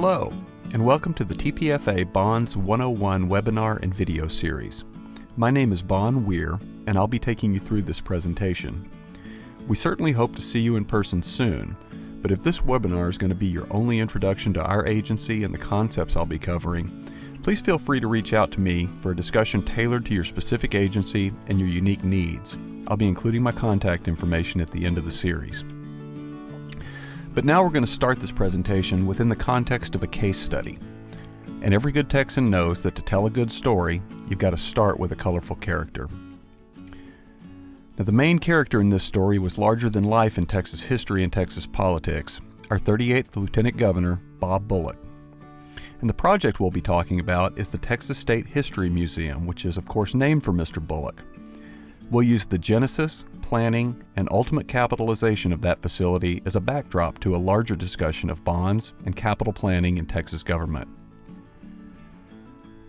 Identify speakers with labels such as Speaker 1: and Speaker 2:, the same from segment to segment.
Speaker 1: Hello, and welcome to the TPFA Bonds 101 webinar and video series. My name is Bon Weir, and I'll be taking you through this presentation. We certainly hope to see you in person soon, but if this webinar is going to be your only introduction to our agency and the concepts I'll be covering, please feel free to reach out to me for a discussion tailored to your specific agency and your unique needs. I'll be including my contact information at the end of the series. But now we're going to start this presentation within the context of a case study. And every good Texan knows that to tell a good story, you've got to start with a colorful character. Now, the main character in this story was larger than life in Texas history and Texas politics, our 38th Lieutenant Governor, Bob Bullock. And the project we'll be talking about is the Texas State History Museum, which is of course named for Mr. Bullock. We'll use the genesis, planning, and ultimate capitalization of that facility as a backdrop to a larger discussion of bonds and capital planning in Texas government.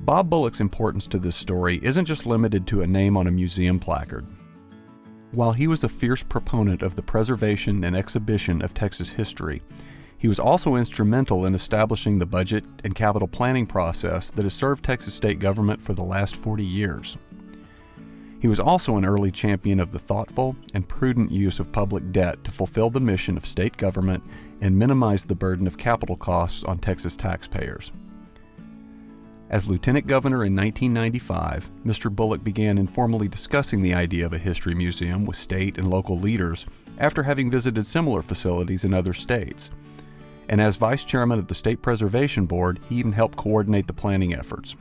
Speaker 1: Bob Bullock's importance to this story isn't just limited to a name on a museum placard. While he was a fierce proponent of the preservation and exhibition of Texas history, he was also instrumental in establishing the budget and capital planning process that has served Texas state government for the last 40 years. He was also an early champion of the thoughtful and prudent use of public debt to fulfill the mission of state government and minimize the burden of capital costs on Texas taxpayers. As Lieutenant Governor in 1995, Mr. Bullock began informally discussing the idea of a history museum with state and local leaders after having visited similar facilities in other states. And as Vice Chairman of the State Preservation Board, he even helped coordinate the planning efforts.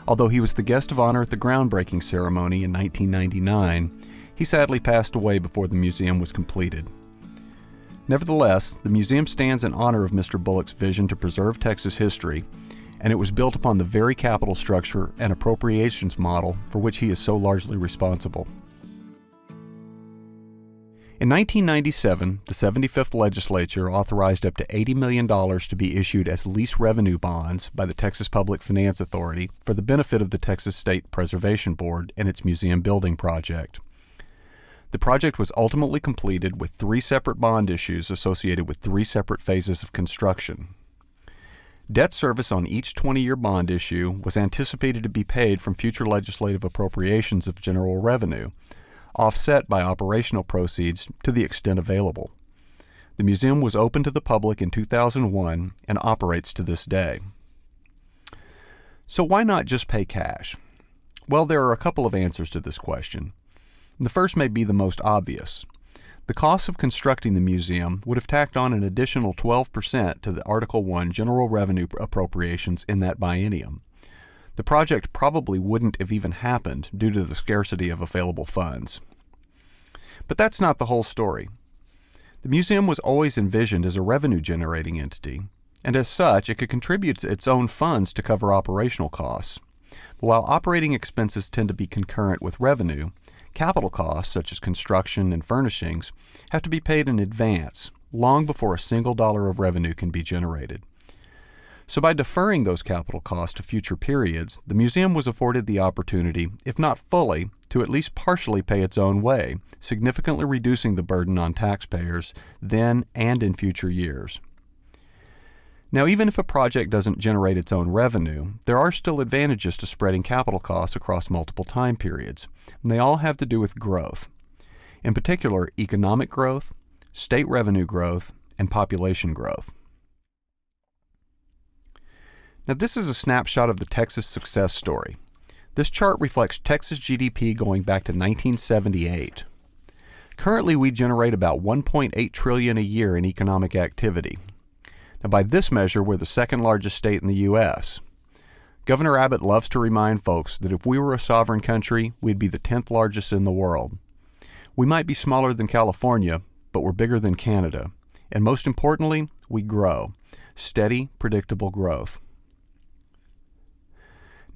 Speaker 1: Although he was the guest of honor at the groundbreaking ceremony in 1999, he sadly passed away before the museum was completed. Nevertheless, the museum stands in honor of Mr. Bullock's vision to preserve Texas history, and it was built upon the very capital structure and appropriations model for which he is so largely responsible. In 1997, the 75th Legislature authorized up to $80 million to be issued as lease revenue bonds by the Texas Public Finance Authority for the benefit of the Texas State Preservation Board and its museum building project. The project was ultimately completed with 3 separate bond issues associated with 3 separate phases of construction. Debt service on each 20-year bond issue was anticipated to be paid from future legislative appropriations of general revenue, offset by operational proceeds to the extent available. The museum was open to the public in 2001 and operates to this day. So why not just pay cash? Well, there are a couple of answers to this question. The first may be the most obvious. The cost of constructing the museum would have tacked on an additional 12% to the Article I general revenue appropriations in that biennium. The project probably wouldn't have even happened due to the scarcity of available funds. But that's not the whole story. The museum was always envisioned as a revenue-generating entity, and as such, it could contribute its own funds to cover operational costs. But while operating expenses tend to be concurrent with revenue, capital costs, such as construction and furnishings, have to be paid in advance, long before a single dollar of revenue can be generated. So by deferring those capital costs to future periods, the museum was afforded the opportunity, if not fully, to at least partially pay its own way, significantly reducing the burden on taxpayers then and in future years. Now, even if a project doesn't generate its own revenue, there are still advantages to spreading capital costs across multiple time periods, and they all have to do with growth. In particular, economic growth, state revenue growth, and population growth. Now, this is a snapshot of the Texas success story. This chart reflects Texas GDP going back to 1978. Currently, we generate about $1.8 trillion a year in economic activity. Now, by this measure, we're the second largest state in the U.S. Governor Abbott loves to remind folks that if we were a sovereign country, we'd be the 10th largest in the world. We might be smaller than California, but we're bigger than Canada. And most importantly, we grow. Steady, predictable growth.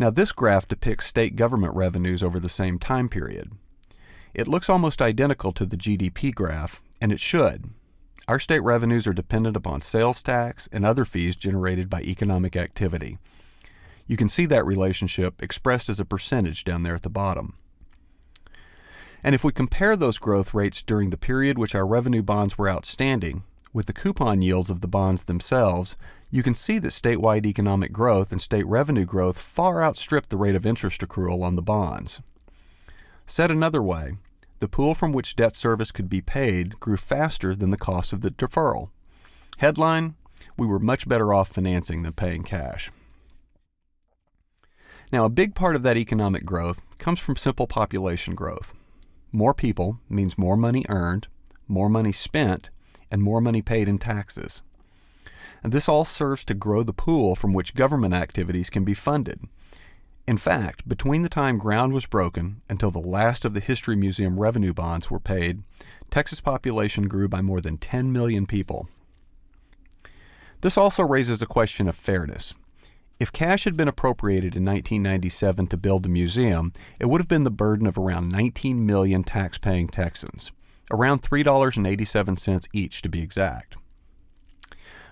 Speaker 1: Now, this graph depicts state government revenues over the same time period. It looks almost identical to the GDP graph, and it should. Our state revenues are dependent upon sales tax and other fees generated by economic activity. You can see that relationship expressed as a percentage down there at the bottom. And if we compare those growth rates during the period which our revenue bonds were outstanding, with the coupon yields of the bonds themselves, you can see that statewide economic growth and state revenue growth far outstripped the rate of interest accrual on the bonds. Said another way, the pool from which debt service could be paid grew faster than the cost of the deferral. Headline, we were much better off financing than paying cash. Now, a big part of that economic growth comes from simple population growth. More people means more money earned, more money spent, and more money paid in taxes. And this all serves to grow the pool from which government activities can be funded. In fact, between the time ground was broken until the last of the History Museum revenue bonds were paid, Texas population grew by more than 10 million people. This also raises a question of fairness. If cash had been appropriated in 1997 to build the museum, it would have been the burden of around 19 million tax-paying Texans, around $3.87 each to be exact.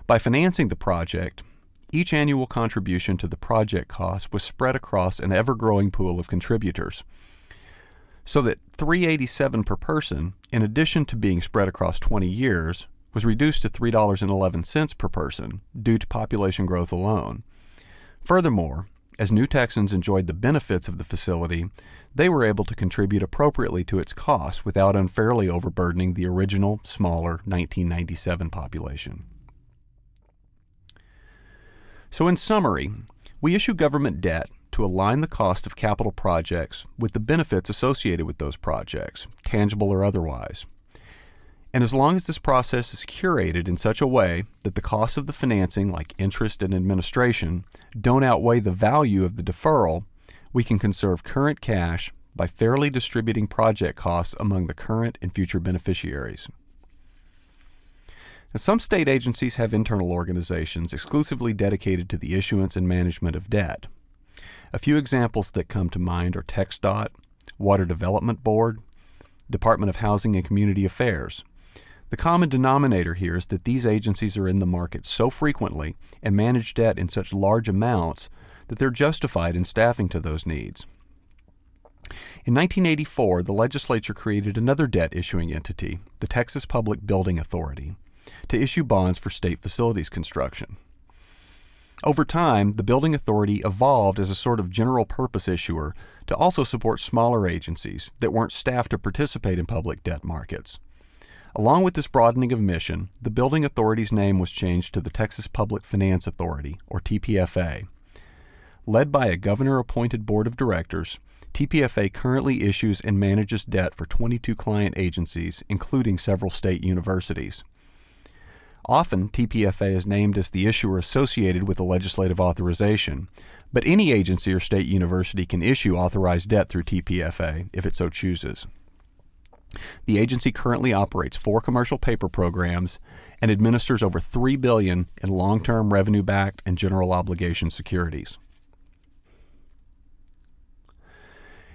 Speaker 1: By financing the project, each annual contribution to the project cost was spread across an ever-growing pool of contributors, so that $3.87 per person, in addition to being spread across 20 years, was reduced to $3.11 per person due to population growth alone. Furthermore, as new Texans enjoyed the benefits of the facility, they were able to contribute appropriately to its costs without unfairly overburdening the original, smaller 1997 population. So in summary, we issue government debt to align the cost of capital projects with the benefits associated with those projects, tangible or otherwise. And as long as this process is curated in such a way that the costs of the financing, like interest and administration, don't outweigh the value of the deferral, we can conserve current cash by fairly distributing project costs among the current and future beneficiaries. Now, some state agencies have internal organizations exclusively dedicated to the issuance and management of debt. A few examples that come to mind are TxDOT, Water Development Board, Department of Housing and Community Affairs. The common denominator here is that these agencies are in the market so frequently and manage debt in such large amounts that they're justified in staffing to those needs. In 1984, the legislature created another debt issuing entity, the Texas Public Building Authority, to issue bonds for state facilities construction. Over time, the Building Authority evolved as a sort of general purpose issuer to also support smaller agencies that weren't staffed to participate in public debt markets. Along with this broadening of mission, the Building Authority's name was changed to the Texas Public Finance Authority, or TPFA. Led by a governor-appointed board of directors, TPFA currently issues and manages debt for 22 client agencies, including several state universities. Often, TPFA is named as the issuer associated with a legislative authorization, but any agency or state university can issue authorized debt through TPFA if it so chooses. The agency currently operates 4 commercial paper programs and administers over $3 billion in long-term revenue-backed and general obligation securities.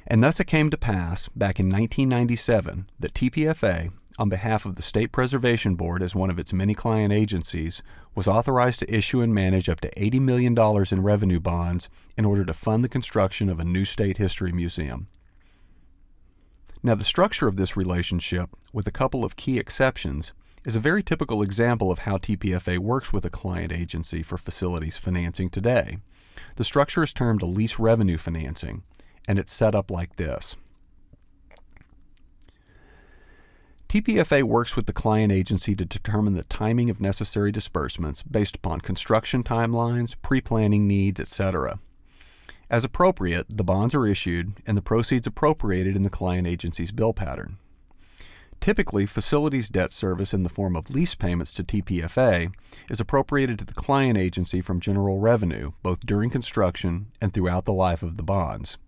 Speaker 1: And thus it came to pass, back in 1997, that TPFA, on behalf of the State Preservation Board as one of its many client agencies, was authorized to issue and manage up to $80 million in revenue bonds in order to fund the construction of a new state history museum. Now, the structure of this relationship, with a couple of key exceptions, is a very typical example of how TPFA works with a client agency for facilities financing today. The structure is termed a lease revenue financing, and it's set up like this. TPFA works with the client agency to determine the timing of necessary disbursements based upon construction timelines, pre-planning needs, etc. As appropriate, the bonds are issued and the proceeds appropriated in the client agency's bill pattern. Typically, facilities debt service in the form of lease payments to TPFA is appropriated to the client agency from general revenue, both during construction and throughout the life of the bonds.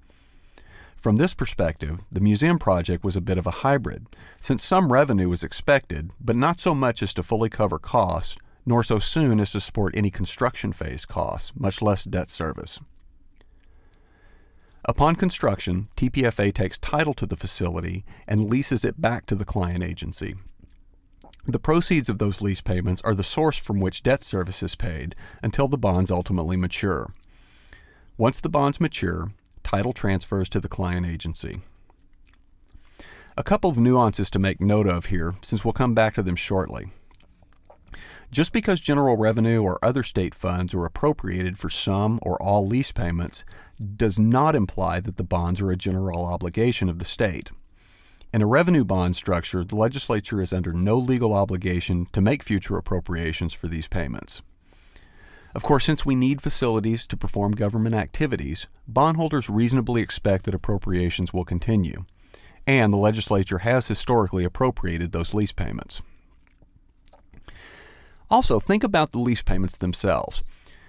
Speaker 1: From this perspective, the museum project was a bit of a hybrid, since some revenue was expected, but not so much as to fully cover costs, nor so soon as to support any construction phase costs, much less debt service. Upon construction, TPFA takes title to the facility and leases it back to the client agency. The proceeds of those lease payments are the source from which debt service is paid until the bonds ultimately mature. Once the bonds mature, title transfers to the client agency. A couple of nuances to make note of here, since we'll come back to them shortly. Just because general revenue or other state funds are appropriated for some or all lease payments does not imply that the bonds are a general obligation of the state. In a revenue bond structure, the legislature is under no legal obligation to make future appropriations for these payments. Of course, since we need facilities to perform government activities, bondholders reasonably expect that appropriations will continue, and the legislature has historically appropriated those lease payments. Also, think about the lease payments themselves.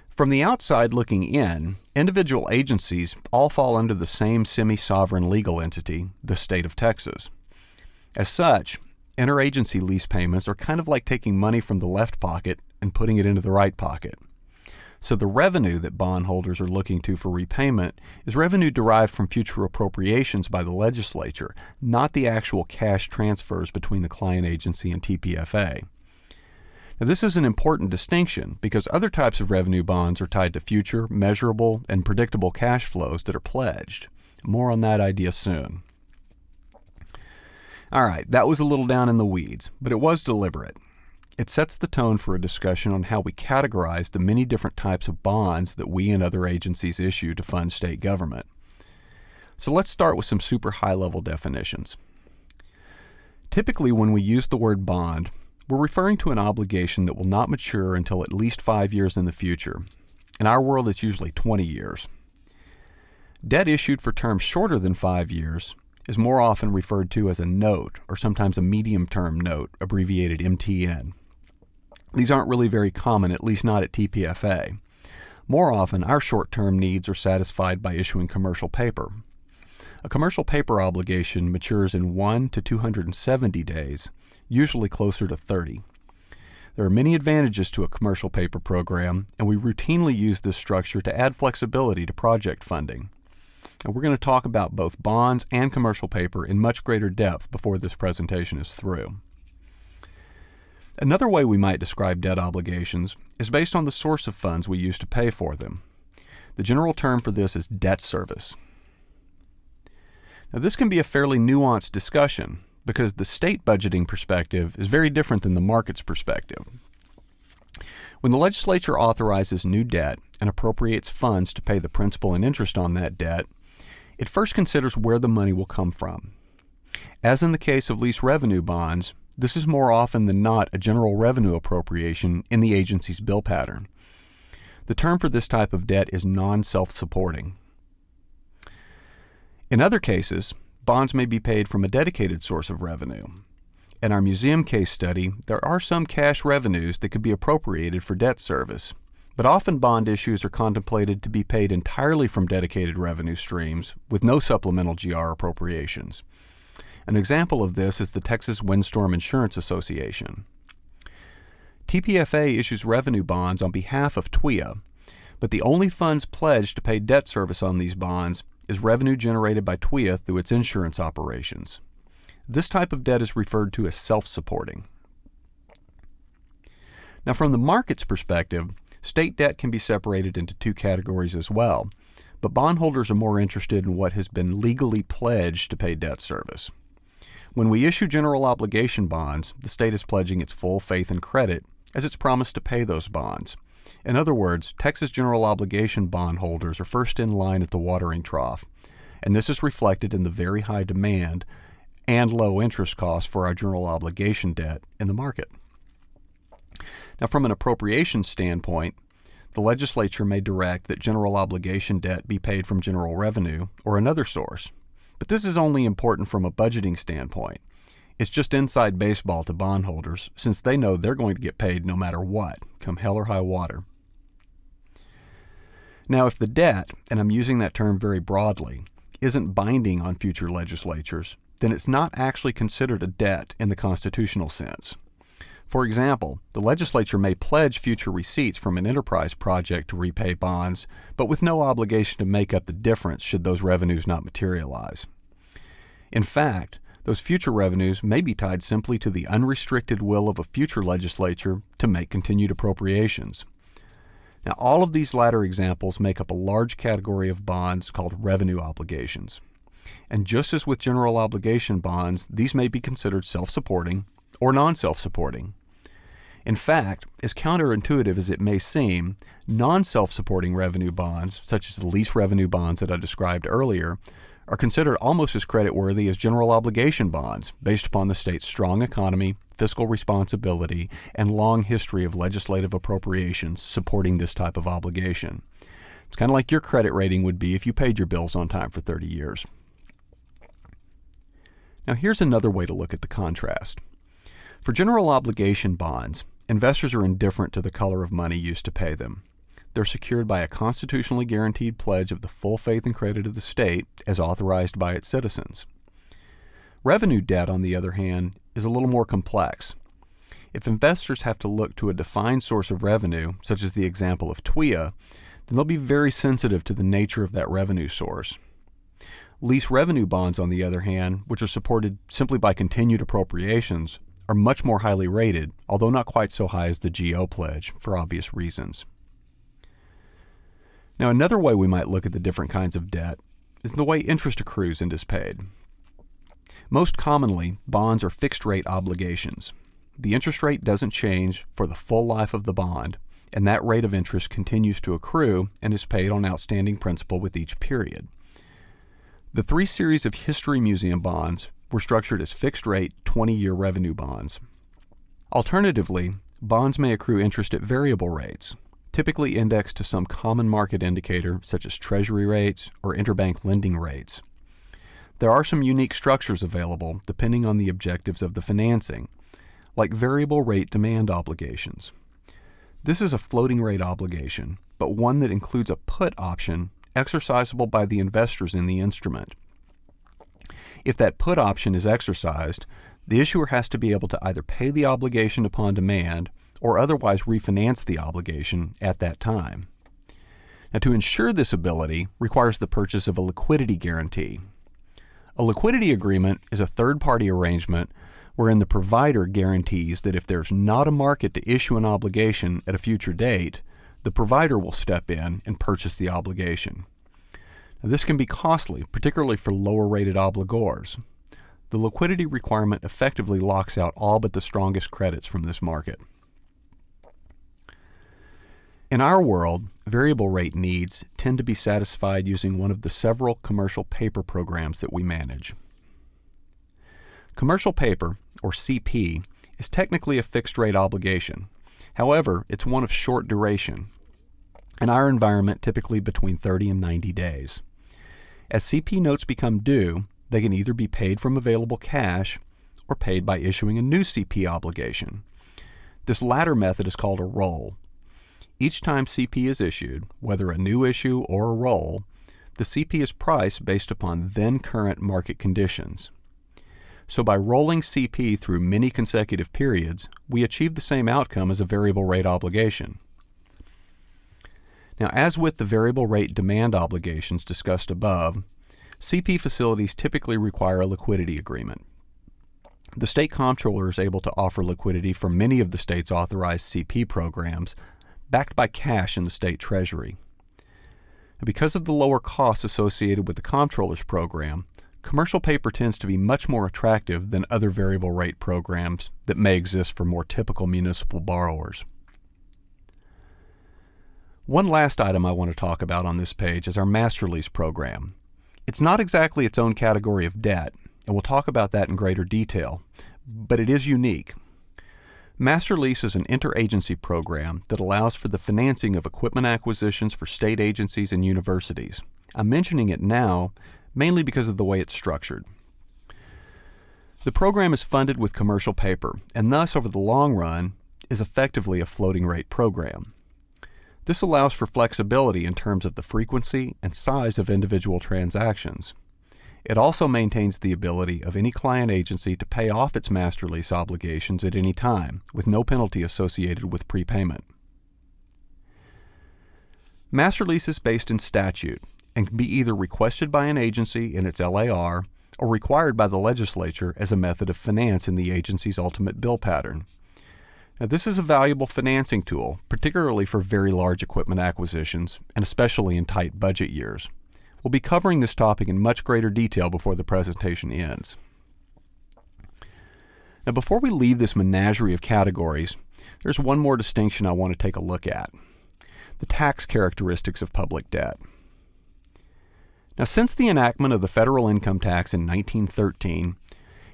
Speaker 1: From the outside looking in, individual agencies all fall under the same semi-sovereign legal entity, the state of Texas. As such, interagency lease payments are kind of like taking money from the left pocket and putting it into the right pocket. So the revenue that bondholders are looking to for repayment is revenue derived from future appropriations by the legislature, not the actual cash transfers between the client agency and TPFA. Now, this is an important distinction because other types of revenue bonds are tied to future, measurable, and predictable cash flows that are pledged. More on that idea soon. All right, that was a little down in the weeds, but it was deliberate. It sets the tone for a discussion on how we categorize the many different types of bonds that we and other agencies issue to fund state government. So let's start with some super high-level definitions. Typically, when we use the word bond, we're referring to an obligation that will not mature until at least 5 years in the future. In our world, it's usually 20 years. Debt issued for terms shorter than 5 years is more often referred to as a note, or sometimes a medium-term note, abbreviated MTN. These aren't really very common, at least not at TPFA. More often, our short-term needs are satisfied by issuing commercial paper. A commercial paper obligation matures in 1 to 270 days, usually closer to 30. There are many advantages to a commercial paper program, and we routinely use this structure to add flexibility to project funding. And we're going to talk about both bonds and commercial paper in much greater depth before this presentation is through. Another way we might describe debt obligations is based on the source of funds we use to pay for them. The general term for this is debt service. Now, this can be a fairly nuanced discussion because the state budgeting perspective is very different than the market's perspective. When the legislature authorizes new debt and appropriates funds to pay the principal and interest on that debt, it first considers where the money will come from. As in the case of lease revenue bonds, this is more often than not a general revenue appropriation in the agency's bill pattern. The term for this type of debt is non-self-supporting. In other cases, bonds may be paid from a dedicated source of revenue. In our museum case study, there are some cash revenues that could be appropriated for debt service, but often bond issues are contemplated to be paid entirely from dedicated revenue streams with no supplemental GR appropriations. An example of this is the Texas Windstorm Insurance Association. TPFA issues revenue bonds on behalf of TWIA, but the only funds pledged to pay debt service on these bonds is revenue generated by TWIA through its insurance operations. This type of debt is referred to as self-supporting. Now, from the market's perspective, state debt can be separated into two categories as well, but bondholders are more interested in what has been legally pledged to pay debt service. When we issue general obligation bonds, the state is pledging its full faith and credit as it's promised to pay those bonds. In other words, Texas general obligation bondholders are first in line at the watering trough, and this is reflected in the very high demand and low interest costs for our general obligation debt in the market. Now, from an appropriations standpoint, the legislature may direct that general obligation debt be paid from general revenue or another source. But this is only important from a budgeting standpoint. It's just inside baseball to bondholders since they know they're going to get paid no matter what, come hell or high water. Now, if the debt, and I'm using that term very broadly, isn't binding on future legislatures, then it's not actually considered a debt in the constitutional sense. For example, the legislature may pledge future receipts from an enterprise project to repay bonds, but with no obligation to make up the difference should those revenues not materialize. In fact, those future revenues may be tied simply to the unrestricted will of a future legislature to make continued appropriations. Now, all of these latter examples make up a large category of bonds called revenue obligations. And just as with general obligation bonds, these may be considered self-supporting or non-self-supporting. In fact, as counterintuitive as it may seem, non-self-supporting revenue bonds, such as the lease revenue bonds that I described earlier, are considered almost as creditworthy as general obligation bonds based upon the state's strong economy, fiscal responsibility, and long history of legislative appropriations supporting this type of obligation. It's kind of like your credit rating would be if you paid your bills on time for 30 years. Now here's another way to look at the contrast. For general obligation bonds, investors are indifferent to the color of money used to pay them. They're secured by a constitutionally guaranteed pledge of the full faith and credit of the state as authorized by its citizens. Revenue debt, on the other hand, is a little more complex. If investors have to look to a defined source of revenue, such as the example of TPFA, then they'll be very sensitive to the nature of that revenue source. Lease revenue bonds, on the other hand, which are supported simply by continued appropriations, are much more highly rated, although not quite so high as the GO pledge, for obvious reasons. Now, another way we might look at the different kinds of debt is the way interest accrues and is paid. Most commonly, bonds are fixed-rate obligations. The interest rate doesn't change for the full life of the bond, and that rate of interest continues to accrue and is paid on outstanding principal with each period. The three series of History Museum bonds were structured as fixed-rate 20-year revenue bonds. Alternatively, bonds may accrue interest at variable rates, typically indexed to some common market indicator such as treasury rates or interbank lending rates. There are some unique structures available depending on the objectives of the financing, like variable rate demand obligations. This is a floating rate obligation, but one that includes a put option exercisable by the investors in the instrument. If that put option is exercised, the issuer has to be able to either pay the obligation upon demand or otherwise refinance the obligation at that time. Now, to ensure this ability requires the purchase of a liquidity guarantee. A liquidity agreement is a third-party arrangement wherein the provider guarantees that if there's not a market to issue an obligation at a future date, the provider will step in and purchase the obligation. Now, this can be costly, particularly for lower-rated obligors. The liquidity requirement effectively locks out all but the strongest credits from this market. In our world, variable rate needs tend to be satisfied using one of the several commercial paper programs that we manage. Commercial paper, or CP, is technically a fixed-rate obligation. However, it's one of short duration. In our environment, typically between 30 and 90 days. As CP notes become due, they can either be paid from available cash or paid by issuing a new CP obligation. This latter method is called a roll. Each time CP is issued, whether a new issue or a roll, the CP is priced based upon then current market conditions. So by rolling CP through many consecutive periods, we achieve the same outcome as a variable rate obligation. Now, as with the variable rate demand obligations discussed above, CP facilities typically require a liquidity agreement. The state comptroller is able to offer liquidity for many of the state's authorized CP programs, backed by cash in the state treasury. And because of the lower costs associated with the comptroller's program, commercial paper tends to be much more attractive than other variable rate programs that may exist for more typical municipal borrowers. One last item I want to talk about on this page is our master lease program. It's not exactly its own category of debt, and we'll talk about that in greater detail, but it is unique. Master lease is an interagency program that allows for the financing of equipment acquisitions for state agencies and universities. I'm mentioning it now mainly because of the way it's structured. The program is funded with commercial paper, and thus over the long run is effectively a floating rate program. This allows for flexibility in terms of the frequency and size of individual transactions. It also maintains the ability of any client agency to pay off its master lease obligations at any time, with no penalty associated with prepayment. Master lease is based in statute and can be either requested by an agency in its LAR or required by the legislature as a method of finance in the agency's ultimate bill pattern. Now, this is a valuable financing tool, particularly for very large equipment acquisitions and especially in tight budget years. We'll be covering this topic in much greater detail before the presentation ends. Now, before we leave this menagerie of categories, there's one more distinction I want to take a look at: the tax characteristics of public debt. Now, since the enactment of the federal income tax in 1913,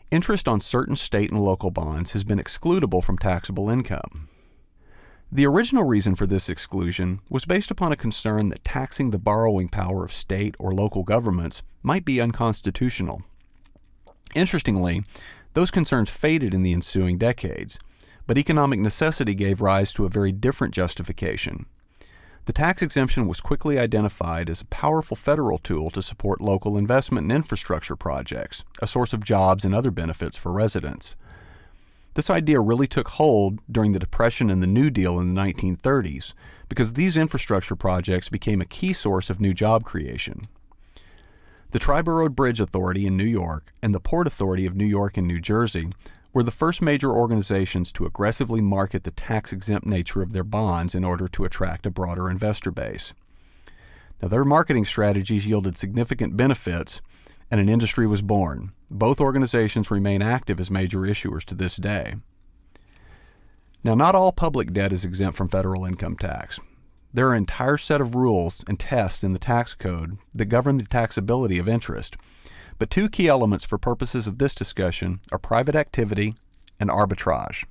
Speaker 1: interest on certain state and local bonds has been excludable from taxable income. The original reason for this exclusion was based upon a concern that taxing the borrowing power of state or local governments might be unconstitutional. Interestingly, those concerns faded in the ensuing decades, but economic necessity gave rise to a very different justification. The tax exemption was quickly identified as a powerful federal tool to support local investment in infrastructure projects, a source of jobs and other benefits for residents. This idea really took hold during the Depression and the New Deal in the 1930s, because these infrastructure projects became a key source of new job creation. The Tri-Borough Bridge Authority in New York and the Port Authority of New York and New Jersey were the first major organizations to aggressively market the tax-exempt nature of their bonds in order to attract a broader investor base. Now, their marketing strategies yielded significant benefits, and an industry was born. Both organizations remain active as major issuers to this day. Now, not all public debt is exempt from federal income tax. There are an entire set of rules and tests in the tax code that govern the taxability of interest. But two key elements for purposes of this discussion are private activity and arbitrage.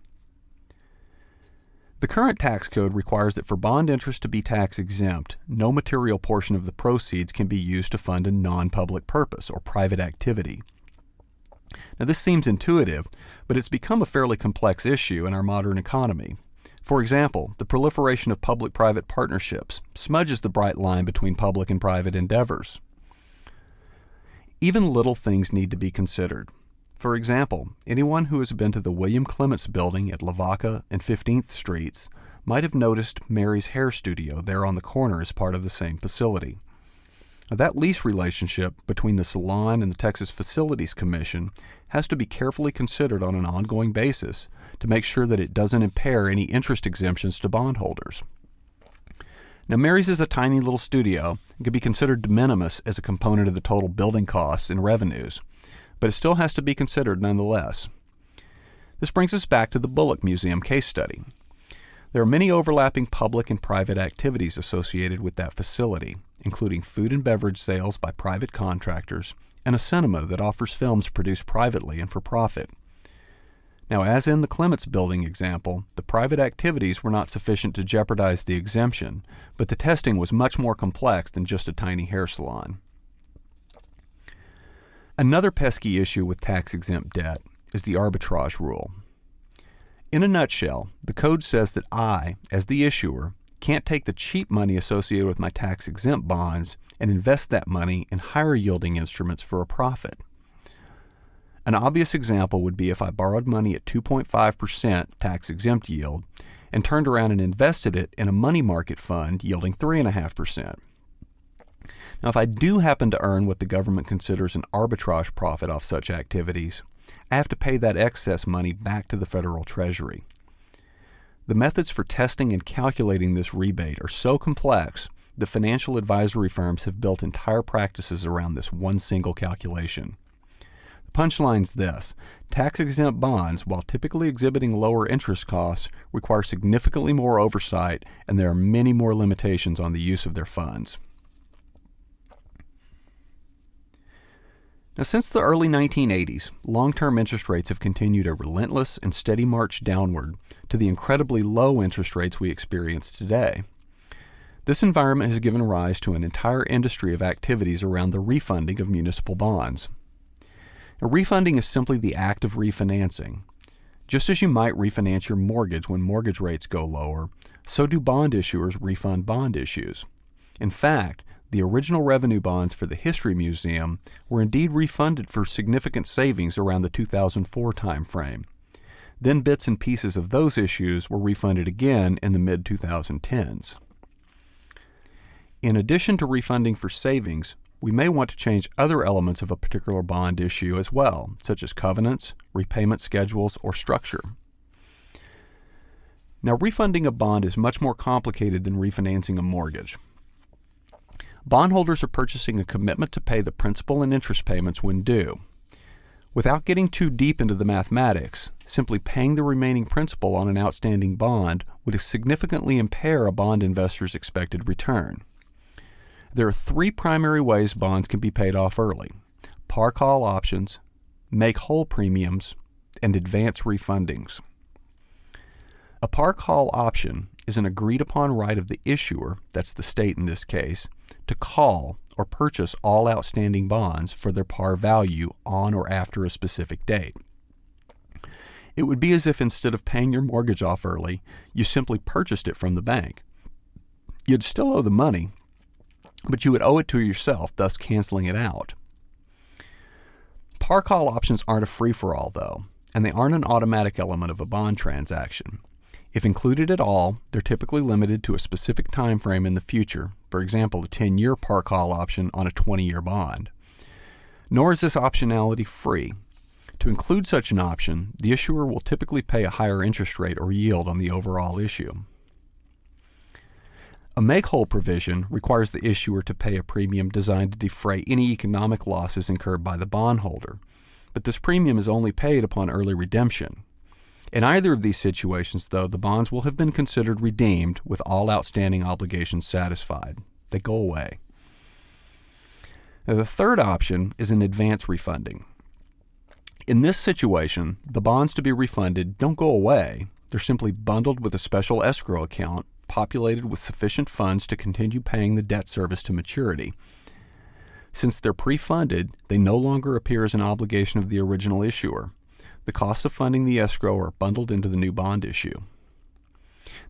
Speaker 1: The current tax code requires that for bond interest to be tax exempt, no material portion of the proceeds can be used to fund a non-public purpose or private activity. Now, this seems intuitive, but it's become a fairly complex issue in our modern economy. For example, the proliferation of public-private partnerships smudges the bright line between public and private endeavors. Even little things need to be considered. For example, anyone who has been to the William Clements building at Lavaca and 15th Streets might have noticed Mary's hair studio there on the corner as part of the same facility. Now, that lease relationship between the salon and the Texas Facilities Commission has to be carefully considered on an ongoing basis to make sure that it doesn't impair any interest exemptions to bondholders. Now, Mary's is a tiny little studio and can be considered de minimis as a component of the total building costs and revenues, but it still has to be considered nonetheless. This brings us back to the Bullock Museum case study. There are many overlapping public and private activities associated with that facility, including food and beverage sales by private contractors and a cinema that offers films produced privately and for profit. Now, as in the Clements building example, the private activities were not sufficient to jeopardize the exemption, but the testing was much more complex than just a tiny hair salon. Another pesky issue with tax-exempt debt is the arbitrage rule. In a nutshell, the code says that I, as the issuer, can't take the cheap money associated with my tax-exempt bonds and invest that money in higher-yielding instruments for a profit. An obvious example would be if I borrowed money at 2.5% tax-exempt yield and turned around and invested it in a money market fund yielding 3.5%. Now, if I do happen to earn what the government considers an arbitrage profit off such activities, I have to pay that excess money back to the federal treasury. The methods for testing and calculating this rebate are so complex that financial advisory firms have built entire practices around this one single calculation. The punchline's this: tax-exempt bonds, while typically exhibiting lower interest costs, require significantly more oversight, and there are many more limitations on the use of their funds. Now, since the early 1980s, long-term interest rates have continued a relentless and steady march downward to the incredibly low interest rates we experience today. This environment has given rise to an entire industry of activities around the refunding of municipal bonds. Now, refunding is simply the act of refinancing. Just as you might refinance your mortgage when mortgage rates go lower, so do bond issuers refund bond issues. In fact, the original revenue bonds for the History Museum were indeed refunded for significant savings around the 2004 timeframe. Then bits and pieces of those issues were refunded again in the mid-2010s. In addition to refunding for savings, we may want to change other elements of a particular bond issue as well, such as covenants, repayment schedules, or structure. Now, refunding a bond is much more complicated than refinancing a mortgage. Bondholders are purchasing a commitment to pay the principal and interest payments when due. Without getting too deep into the mathematics, simply paying the remaining principal on an outstanding bond would significantly impair a bond investor's expected return. There are three primary ways bonds can be paid off early: par call options, make-whole premiums, and advance refundings. A par call option is an agreed-upon right of the issuer, that's the state in this case, to call or purchase all outstanding bonds for their par value on or after a specific date. It would be as if instead of paying your mortgage off early, you simply purchased it from the bank. You'd still owe the money, but you would owe it to yourself, thus canceling it out. Par call options aren't a free-for-all, though, and they aren't an automatic element of a bond transaction. If included at all, they're typically limited to a specific time frame in the future, for example, a 10-year par call option on a 20-year bond. Nor is this optionality free. To include such an option, the issuer will typically pay a higher interest rate or yield on the overall issue. A make-whole provision requires the issuer to pay a premium designed to defray any economic losses incurred by the bondholder, but this premium is only paid upon early redemption. In either of these situations, though, the bonds will have been considered redeemed with all outstanding obligations satisfied. They go away. Now, the third option is an advance refunding. In this situation, the bonds to be refunded don't go away. They're simply bundled with a special escrow account populated with sufficient funds to continue paying the debt service to maturity. Since they're pre-funded, they no longer appear as an obligation of the original issuer. The costs of funding the escrow are bundled into the new bond issue.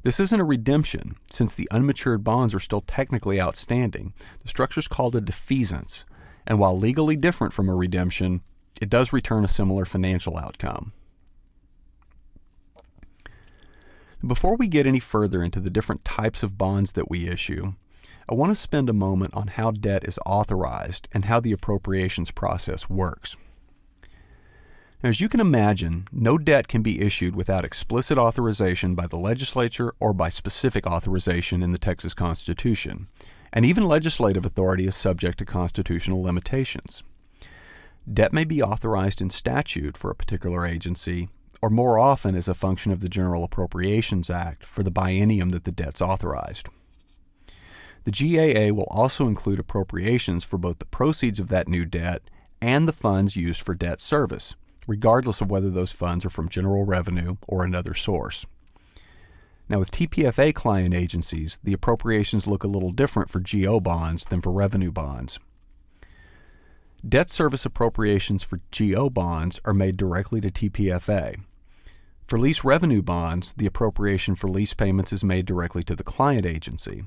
Speaker 1: This isn't a redemption, since the unmatured bonds are still technically outstanding. The structure is called a defeasance, and while legally different from a redemption, it does return a similar financial outcome. Before we get any further into the different types of bonds that we issue, I want to spend a moment on how debt is authorized and how the appropriations process works. Now, as you can imagine, no debt can be issued without explicit authorization by the legislature or by specific authorization in the Texas Constitution, and even legislative authority is subject to constitutional limitations. Debt may be authorized in statute for a particular agency, or more often as a function of the General Appropriations Act for the biennium that the debt's authorized. The GAA will also include appropriations for both the proceeds of that new debt and the funds used for debt service, regardless of whether those funds are from general revenue or another source. Now, with TPFA client agencies, the appropriations look a little different for GO bonds than for revenue bonds. Debt service appropriations for GO bonds are made directly to TPFA. For lease revenue bonds, the appropriation for lease payments is made directly to the client agency.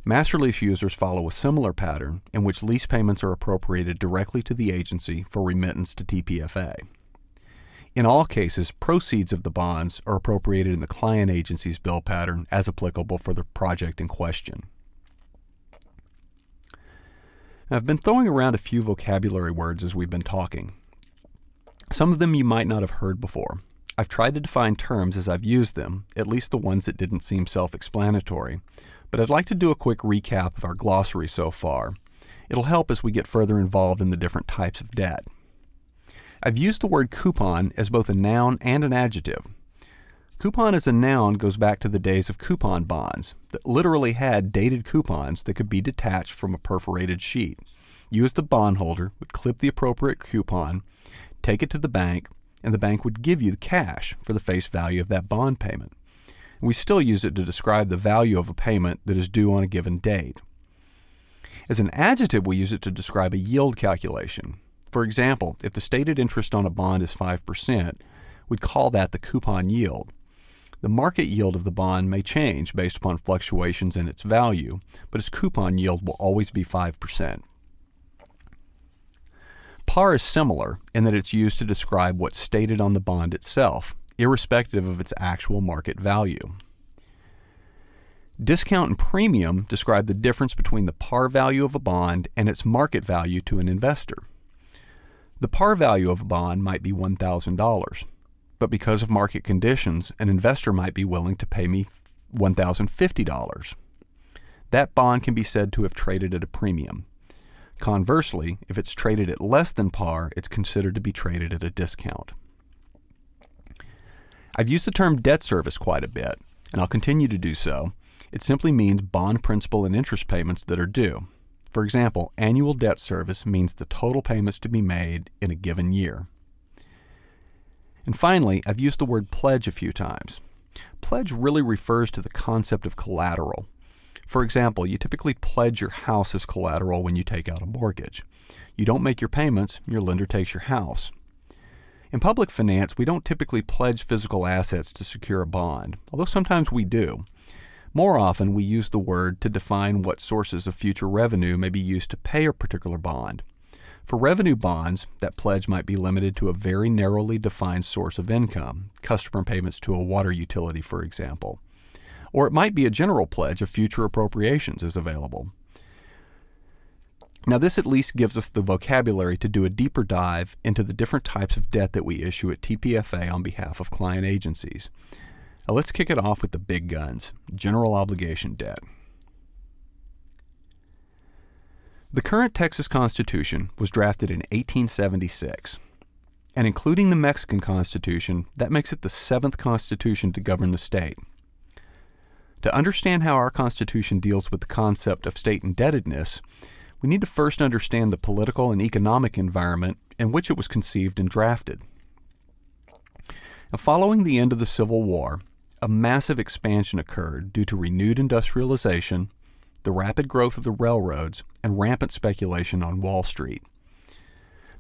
Speaker 1: Master lease users follow a similar pattern in which lease payments are appropriated directly to the agency for remittance to TPFA. In all cases, proceeds of the bonds are appropriated in the client agency's bill pattern as applicable for the project in question. Now, I've been throwing around a few vocabulary words as we've been talking. Some of them you might not have heard before. I've tried to define terms as I've used them, at least the ones that didn't seem self-explanatory, but I'd like to do a quick recap of our glossary so far. It'll help as we get further involved in the different types of debt. I've used the word coupon as both a noun and an adjective. Coupon as a noun goes back to the days of coupon bonds that literally had dated coupons that could be detached from a perforated sheet. You as the bondholder would clip the appropriate coupon, take it to the bank, and the bank would give you the cash for the face value of that bond payment. And we still use it to describe the value of a payment that is due on a given date. As an adjective, we use it to describe a yield calculation. For example, if the stated interest on a bond is 5%, we'd call that the coupon yield. The market yield of the bond may change based upon fluctuations in its value, but its coupon yield will always be 5%. Par is similar in that it's used to describe what's stated on the bond itself, irrespective of its actual market value. Discount and premium describe the difference between the par value of a bond and its market value to an investor. The par value of a bond might be $1,000, but because of market conditions, an investor might be willing to pay me $1,050. That bond can be said to have traded at a premium. Conversely, if it's traded at less than par, it's considered to be traded at a discount. I've used the term debt service quite a bit, and I'll continue to do so. It simply means bond principal and interest payments that are due. For example, annual debt service means the total payments to be made in a given year. And finally, I've used the word pledge a few times. Pledge really refers to the concept of collateral. For example, you typically pledge your house as collateral when you take out a mortgage. You don't make your payments, your lender takes your house. In public finance, we don't typically pledge physical assets to secure a bond, although sometimes we do. More often, we use the word to define what sources of future revenue may be used to pay a particular bond. For revenue bonds, that pledge might be limited to a very narrowly defined source of income, customer payments to a water utility, for example. Or it might be a general pledge of future appropriations is available. Now, this at least gives us the vocabulary to do a deeper dive into the different types of debt that we issue at TPFA on behalf of client agencies. Now, let's kick it off with the big guns, general obligation debt. The current Texas Constitution was drafted in 1876, and including the Mexican Constitution, that makes it the 7th Constitution to govern the state. To understand how our Constitution deals with the concept of state indebtedness, we need to first understand the political and economic environment in which it was conceived and drafted. Now, following the end of the Civil War, a massive expansion occurred due to renewed industrialization, the rapid growth of the railroads, and rampant speculation on Wall Street.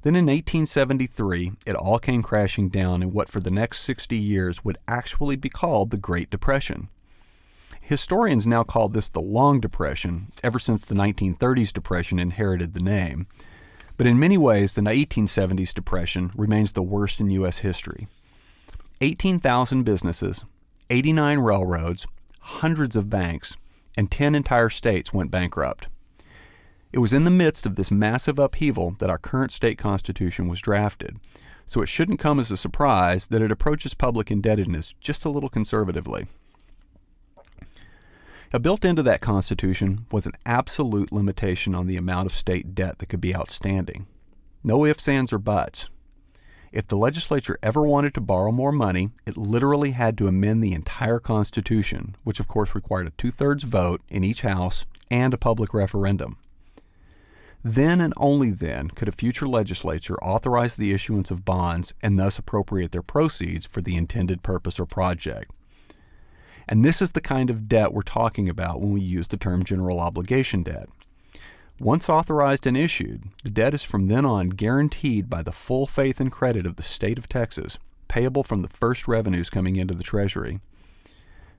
Speaker 1: Then in 1873, it all came crashing down in what for the next 60 years would actually be called the Great Depression. Historians now call this the Long Depression, ever since the 1930s depression inherited the name. But in many ways, the 1870s depression remains the worst in U.S. history. 18,000 businesses, 89 railroads, hundreds of banks, and 10 entire states went bankrupt. It was in the midst of this massive upheaval that our current state constitution was drafted, so it shouldn't come as a surprise that it approaches public indebtedness just a little conservatively. Now, built into that Constitution was an absolute limitation on the amount of state debt that could be outstanding. No ifs, ands, or buts. If the legislature ever wanted to borrow more money, it literally had to amend the entire Constitution, which of course required a 2/3 vote in each house and a public referendum. Then and only then could a future legislature authorize the issuance of bonds and thus appropriate their proceeds for the intended purpose or project. And this is the kind of debt we're talking about when we use the term general obligation debt. Once authorized and issued, the debt is from then on guaranteed by the full faith and credit of the state of Texas, payable from the first revenues coming into the Treasury.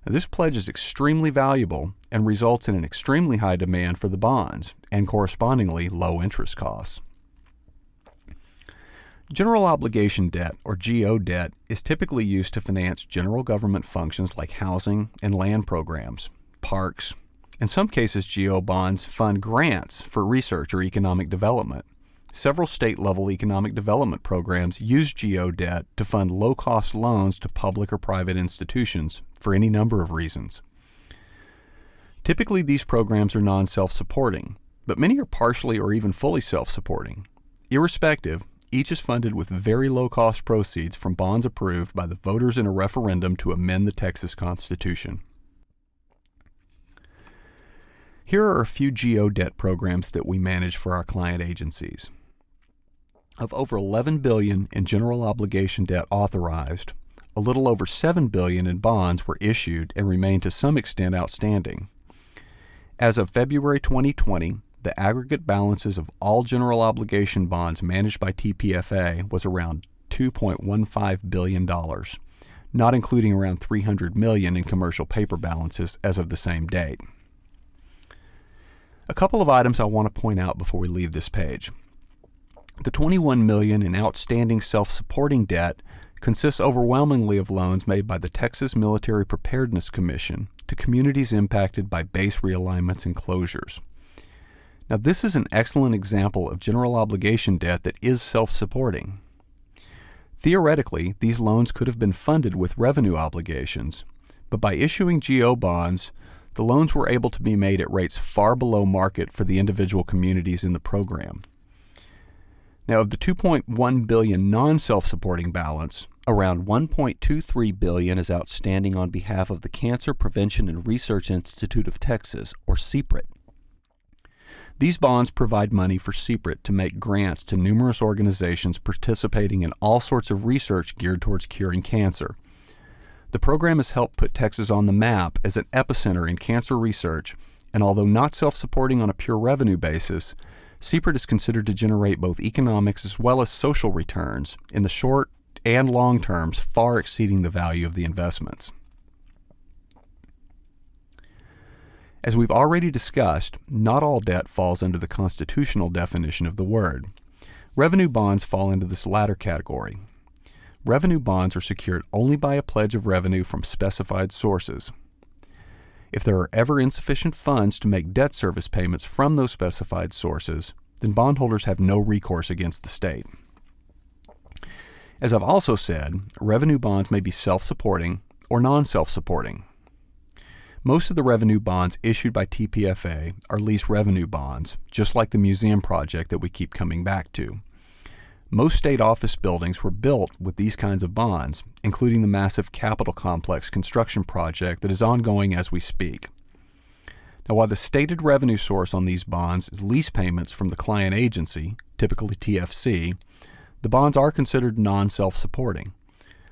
Speaker 1: Now, this pledge is extremely valuable and results in an extremely high demand for the bonds and correspondingly low interest costs. General obligation debt, or GO debt, is typically used to finance general government functions like housing and land programs, parks. In some cases, GO bonds fund grants for research or economic development. Several state-level economic development programs use GO debt to fund low-cost loans to public or private institutions for any number of reasons. Typically, these programs are non-self-supporting, but many are partially or even fully self-supporting. Irrespective, each is funded with very low-cost proceeds from bonds approved by the voters in a referendum to amend the Texas Constitution. Here are a few GO debt programs that we manage for our client agencies. Of over $11 billion in general obligation debt authorized, a little over $7 billion in bonds were issued and remain to some extent outstanding. As of February 2020, the aggregate balances of all general obligation bonds managed by TPFA was around $2.15 billion, not including around $300 million in commercial paper balances as of the same date. A couple of items I want to point out before we leave this page. The $21 million in outstanding self-supporting debt consists overwhelmingly of loans made by the Texas Military Preparedness Commission to communities impacted by base realignments and closures. Now, this is an excellent example of general obligation debt that is self-supporting. Theoretically, these loans could have been funded with revenue obligations, but by issuing GO bonds, the loans were able to be made at rates far below market for the individual communities in the program. Now, of the $2.1 billion non-self-supporting balance, Around $1.23 billion is outstanding on behalf of the Cancer Prevention and Research Institute of Texas, or CPRIT. These bonds provide money for CPRIT to make grants to numerous organizations participating in all sorts of research geared towards curing cancer. The program has helped put Texas on the map as an epicenter in cancer research, and although not self-supporting on a pure revenue basis, CPRIT is considered to generate both economics as well as social returns in the short and long terms, far exceeding the value of the investments. As we've already discussed, not all debt falls under the constitutional definition of the word. Revenue bonds fall into this latter category. Revenue bonds are secured only by a pledge of revenue from specified sources. If there are ever insufficient funds to make debt service payments from those specified sources, then bondholders have no recourse against the state. As I've also said, revenue bonds may be self-supporting or non-self-supporting. Most of the revenue bonds issued by TPFA are lease revenue bonds, just like the museum project that we keep coming back to. Most state office buildings were built with these kinds of bonds, including the massive Capitol Complex construction project that is ongoing as we speak. Now, while the stated revenue source on these bonds is lease payments from the client agency, typically TFC, the bonds are considered non-self-supporting.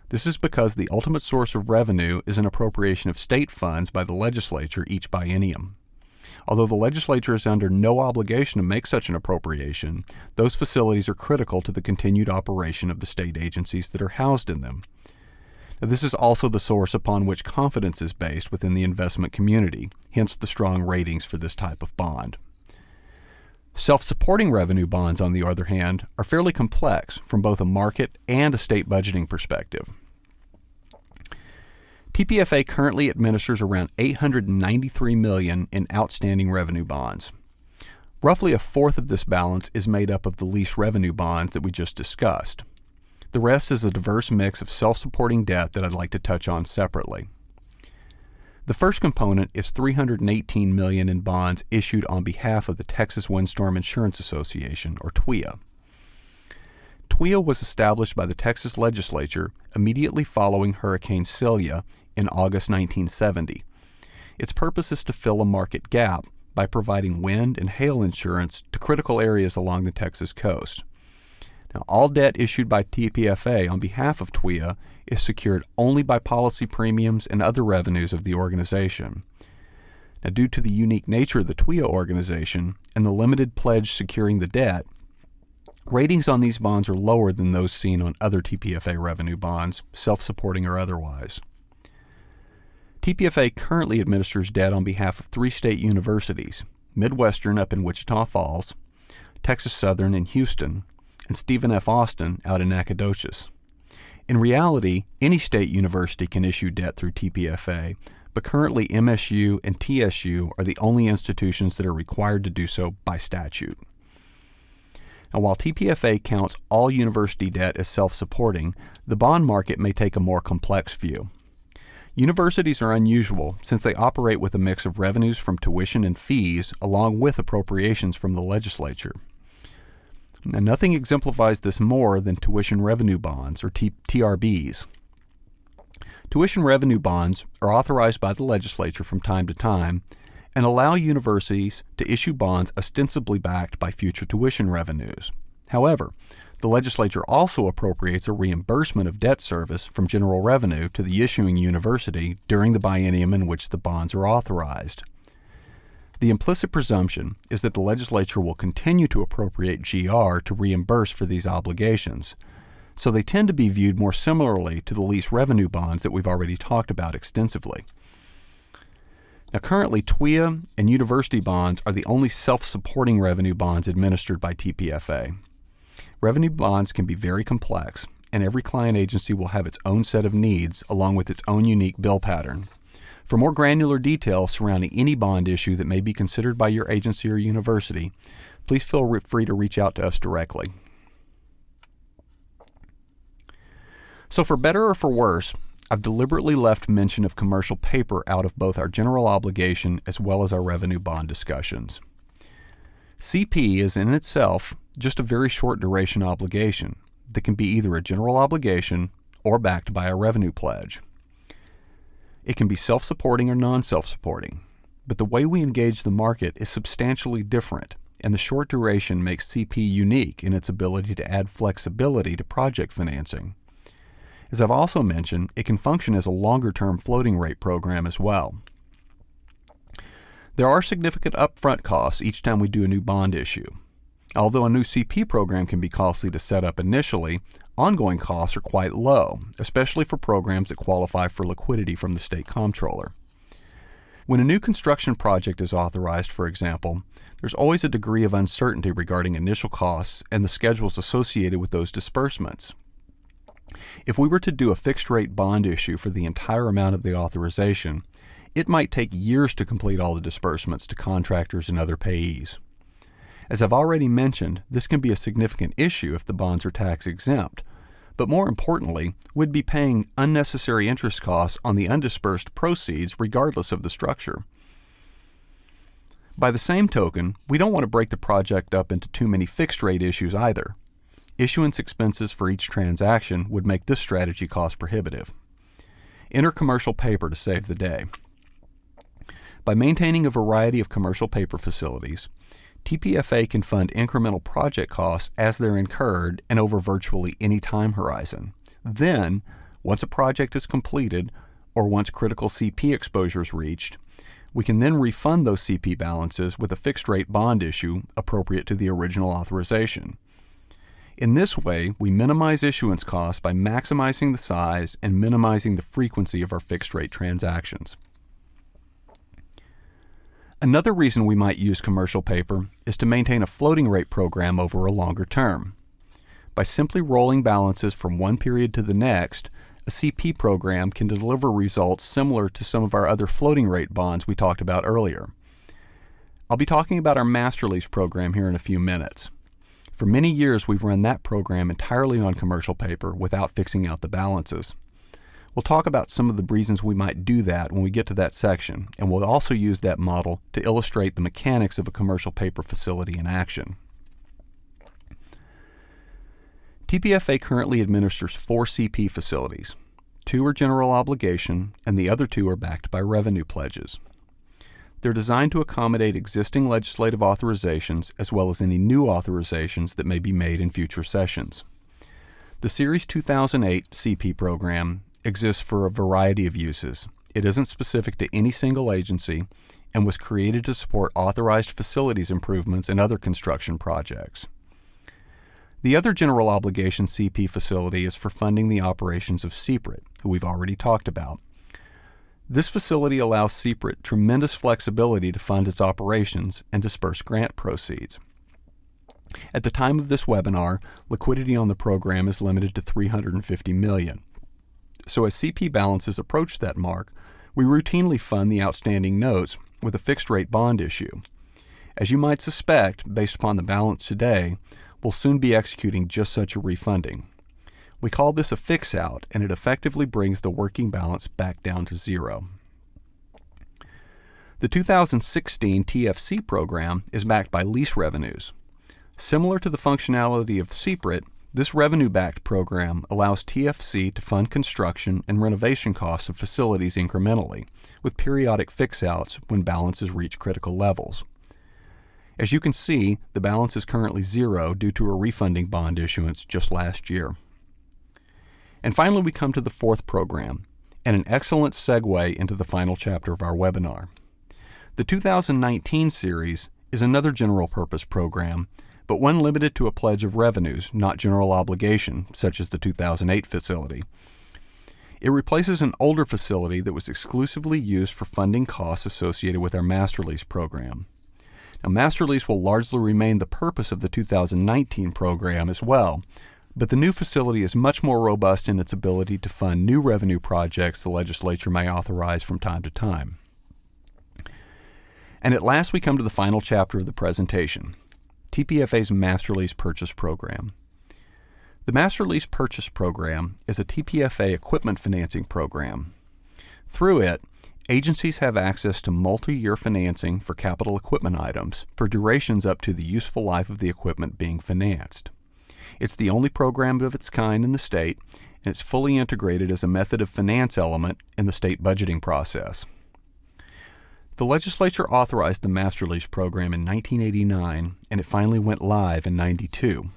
Speaker 1: This is because the ultimate source of revenue is an appropriation of state funds by the legislature each biennium. Although the legislature is under no obligation to make such an appropriation, those facilities are critical to the continued operation of the state agencies that are housed in them. Now, this is also the source upon which confidence is based within the investment community, hence the strong ratings for this type of bond. Self-supporting revenue bonds, on the other hand, are fairly complex from both a market and a state budgeting perspective. TPFA currently administers around $893 million in outstanding revenue bonds. Roughly a fourth of this balance is made up of the lease revenue bonds that we just discussed. The rest is a diverse mix of self-supporting debt that I'd like to touch on separately. The first component is $318 million in bonds issued on behalf of the Texas Windstorm Insurance Association, or TWIA. TWIA was established by the Texas legislature immediately following Hurricane Celia in August 1970. Its purpose is to fill a market gap by providing wind and hail insurance to critical areas along the Texas coast. Now, all debt issued by TPFA on behalf of TWIA is secured only by policy premiums and other revenues of the organization. Now, due to the unique nature of the TWIA organization and the limited pledge securing the debt, ratings on these bonds are lower than those seen on other TPFA revenue bonds, self-supporting or otherwise. TPFA currently administers debt on behalf of 3 state universities, Midwestern up in Wichita Falls, Texas Southern in Houston, and Stephen F. Austin out in Nacogdoches. In reality, any state university can issue debt through TPFA, but currently MSU and TSU are the only institutions that are required to do so by statute. Now, while TPFA counts all university debt as self-supporting, the bond market may take a more complex view. Universities are unusual since they operate with a mix of revenues from tuition and fees along with appropriations from the legislature. Now, nothing exemplifies this more than tuition revenue bonds, or TRBs. Tuition revenue bonds are authorized by the legislature from time to time and allow universities to issue bonds ostensibly backed by future tuition revenues. However, the legislature also appropriates a reimbursement of debt service from general revenue to the issuing university during the biennium in which the bonds are authorized. The implicit presumption is that the legislature will continue to appropriate GR to reimburse for these obligations, so they tend to be viewed more similarly to the lease revenue bonds that we've already talked about extensively. Now, currently, TWIA and university bonds are the only self-supporting revenue bonds administered by TPFA. Revenue bonds can be very complex, and every client agency will have its own set of needs along with its own unique bill pattern. For more granular details surrounding any bond issue that may be considered by your agency or university, please feel free to reach out to us directly. So for better or for worse, I've deliberately left mention of commercial paper out of both our general obligation as well as our revenue bond discussions. CP is in itself just a very short duration obligation that can be either a general obligation or backed by a revenue pledge. It can be self-supporting or non-self-supporting, but the way we engage the market is substantially different, and the short duration makes CP unique in its ability to add flexibility to project financing. As I've also mentioned, it can function as a longer-term floating rate program as well. There are significant upfront costs each time we do a new bond issue. Although a new CP program can be costly to set up initially, ongoing costs are quite low, especially for programs that qualify for liquidity from the state comptroller. When a new construction project is authorized, for example, there's always a degree of uncertainty regarding initial costs and the schedules associated with those disbursements. If we were to do a fixed-rate bond issue for the entire amount of the authorization, it might take years to complete all the disbursements to contractors and other payees. As I've already mentioned, this can be a significant issue if the bonds are tax-exempt, but more importantly, we'd be paying unnecessary interest costs on the undisbursed proceeds regardless of the structure. By the same token, we don't want to break the project up into too many fixed-rate issues either. Issuance expenses for each transaction would make this strategy cost prohibitive. Enter commercial paper to save the day. By maintaining a variety of commercial paper facilities, TPFA can fund incremental project costs as they're incurred and over virtually any time horizon. Then, once a project is completed or once critical CP exposure is reached, we can then refund those CP balances with a fixed-rate bond issue appropriate to the original authorization. In this way, we minimize issuance costs by maximizing the size and minimizing the frequency of our fixed-rate transactions. Another reason we might use commercial paper is to maintain a floating rate program over a longer term. By simply rolling balances from one period to the next, a CP program can deliver results similar to some of our other floating rate bonds we talked about earlier. I'll be talking about our master lease program here in a few minutes. For many years, we've run that program entirely on commercial paper without fixing out the balances. We'll talk about some of the reasons we might do that when we get to that section, and we'll also use that model to illustrate the mechanics of a commercial paper facility in action. TPFA currently administers 4 CP facilities. 2 are general obligation, and the other 2 are backed by revenue pledges. They're designed to accommodate existing legislative authorizations as well as any new authorizations that may be made in future sessions. The Series 2008 CP program exists for a variety of uses. It isn't specific to any single agency and was created to support authorized facilities improvements and other construction projects. The other general obligation CP facility is for funding the operations of CPRIT, who we've already talked about. This facility allows CPRIT tremendous flexibility to fund its operations and disperse grant proceeds. At the time of this webinar, liquidity on the program is limited to $350 million. So as CP balances approach that mark, we routinely fund the outstanding notes with a fixed-rate bond issue. As you might suspect, based upon the balance today, we'll soon be executing just such a refunding. We call this a fix-out, and it effectively brings the working balance back down to zero. The 2016 TFC program is backed by lease revenues. Similar to the functionality of CPRIT, this revenue-backed program allows TFC to fund construction and renovation costs of facilities incrementally, with periodic fix-outs when balances reach critical levels. As you can see, the balance is currently zero due to a refunding bond issuance just last year. And finally, we come to the 4th program, and an excellent segue into the final chapter of our webinar. The 2019 series is another general-purpose program, but one limited to a pledge of revenues, not general obligation, such as the 2008 facility. It replaces an older facility that was exclusively used for funding costs associated with our master lease program. Now, master lease will largely remain the purpose of the 2019 program as well, but the new facility is much more robust in its ability to fund new revenue projects the legislature may authorize from time to time. And at last we come to the final chapter of the presentation, TPFA's Master Lease Purchase Program. The Master Lease Purchase Program is a TPFA equipment financing program. Through it, agencies have access to multi-year financing for capital equipment items for durations up to the useful life of the equipment being financed. It's the only program of its kind in the state, and it's fully integrated as a method of finance element in the state budgeting process. The legislature authorized the Master Lease program in 1989, and it finally went live in 92.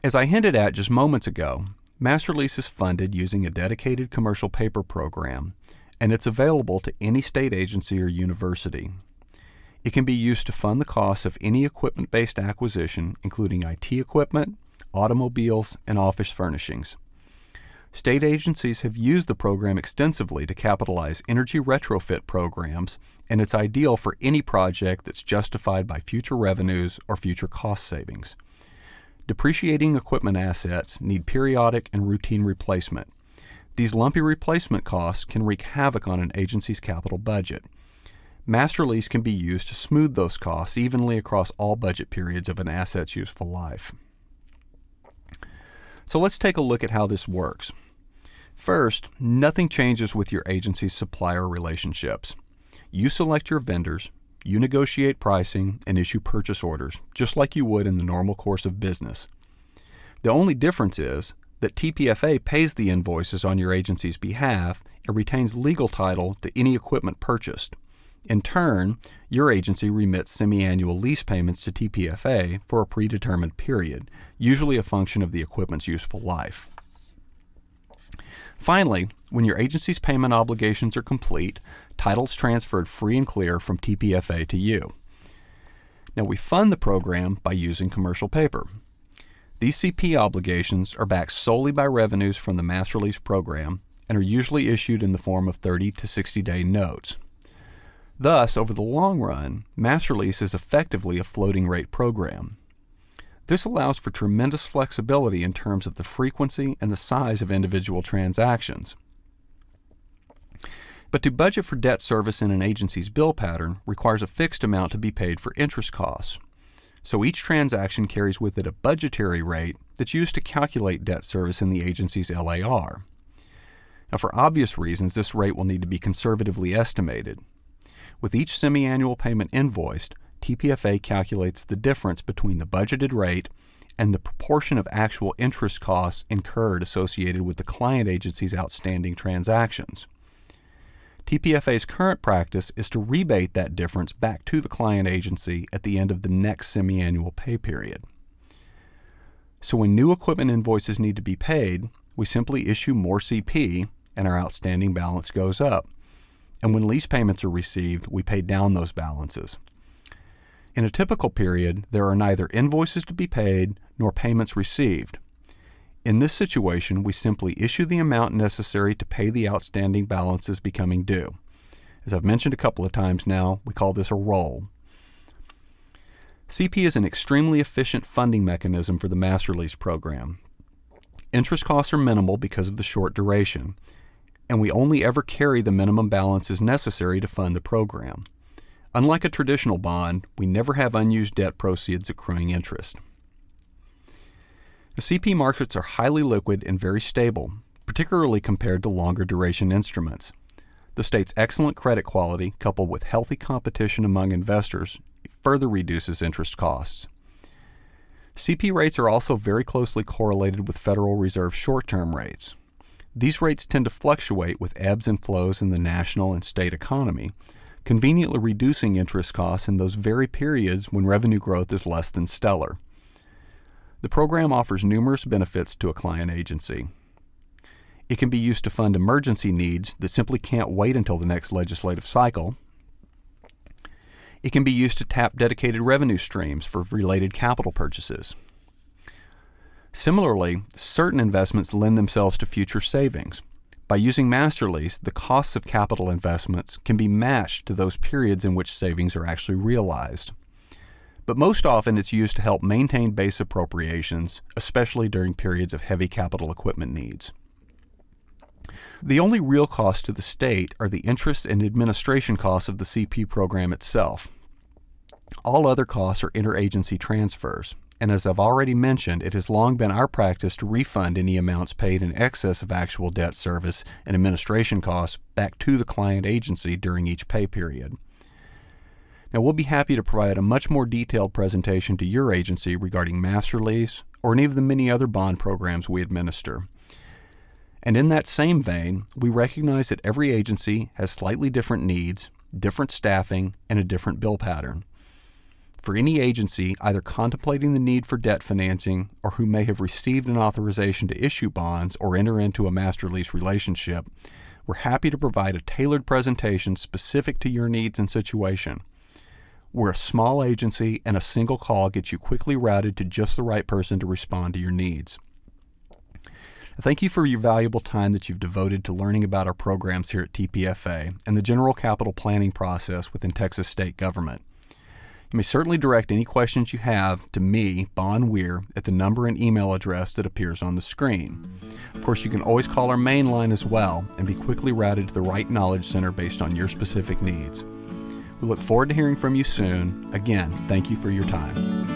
Speaker 1: As I hinted at just moments ago, Master Lease is funded using a dedicated commercial paper program, and it's available to any state agency or university. It can be used to fund the costs of any equipment-based acquisition, including IT equipment, automobiles, and office furnishings. State agencies have used the program extensively to capitalize energy retrofit programs, and it's ideal for any project that's justified by future revenues or future cost savings. Depreciating equipment assets need periodic and routine replacement. These lumpy replacement costs can wreak havoc on an agency's capital budget. Master Lease can be used to smooth those costs evenly across all budget periods of an asset's useful life. So let's take a look at how this works. First, nothing changes with your agency's supplier relationships. You select your vendors, you negotiate pricing, and issue purchase orders, just like you would in the normal course of business. The only difference is that TPFA pays the invoices on your agency's behalf and retains legal title to any equipment purchased. In turn, your agency remits semi-annual lease payments to TPFA for a predetermined period, usually a function of the equipment's useful life. Finally, when your agency's payment obligations are complete, title's transferred free and clear from TPFA to you. Now, we fund the program by using commercial paper. These CP obligations are backed solely by revenues from the Master Lease program and are usually issued in the form of 30 to 60-day notes. Thus, over the long run, Master Lease is effectively a floating rate program. This allows for tremendous flexibility in terms of the frequency and the size of individual transactions. But to budget for debt service in an agency's bill pattern requires a fixed amount to be paid for interest costs. So each transaction carries with it a budgetary rate that's used to calculate debt service in the agency's LAR. Now, for obvious reasons, this rate will need to be conservatively estimated. With each semi-annual payment invoiced, TPFA calculates the difference between the budgeted rate and the proportion of actual interest costs incurred associated with the client agency's outstanding transactions. TPFA's current practice is to rebate that difference back to the client agency at the end of the next semi-annual pay period. So when new equipment invoices need to be paid, we simply issue more CP and our outstanding balance goes up. And when lease payments are received, we pay down those balances. In a typical period, there are neither invoices to be paid nor payments received. In this situation, we simply issue the amount necessary to pay the outstanding balances becoming due. As I've mentioned a couple of times now, we call this a roll. CP is an extremely efficient funding mechanism for the Master Lease program. Interest costs are minimal because of the short duration, and we only ever carry the minimum balances necessary to fund the program. Unlike a traditional bond, we never have unused debt proceeds accruing interest. The CP markets are highly liquid and very stable, particularly compared to longer duration instruments. The state's excellent credit quality, coupled with healthy competition among investors, further reduces interest costs. CP rates are also very closely correlated with Federal Reserve short-term rates. These rates tend to fluctuate with ebbs and flows in the national and state economy, conveniently reducing interest costs in those very periods when revenue growth is less than stellar. The program offers numerous benefits to a client agency. It can be used to fund emergency needs that simply can't wait until the next legislative cycle. It can be used to tap dedicated revenue streams for related capital purchases. Similarly, certain investments lend themselves to future savings. By using Master Lease, the costs of capital investments can be matched to those periods in which savings are actually realized. But most often it's used to help maintain base appropriations, especially during periods of heavy capital equipment needs. The only real costs to the state are the interest and administration costs of the CP program itself. All other costs are interagency transfers, and as I've already mentioned, it has long been our practice to refund any amounts paid in excess of actual debt service and administration costs back to the client agency during each pay period. Now, we'll be happy to provide a much more detailed presentation to your agency regarding Master Lease or any of the many other bond programs we administer. And in that same vein, we recognize that every agency has slightly different needs, different staffing, and a different bill pattern. For any agency either contemplating the need for debt financing or who may have received an authorization to issue bonds or enter into a master lease relationship, we're happy to provide a tailored presentation specific to your needs and situation. We're a small agency, and a single call gets you quickly routed to just the right person to respond to your needs. Thank you for your valuable time that you've devoted to learning about our programs here at TPFA and the general capital planning process within Texas state government. You may certainly direct any questions you have to me, Bon Weir, at the number and email address that appears on the screen. Of course, you can always call our main line as well and be quickly routed to the right knowledge center based on your specific needs. We look forward to hearing from you soon. Again, thank you for your time.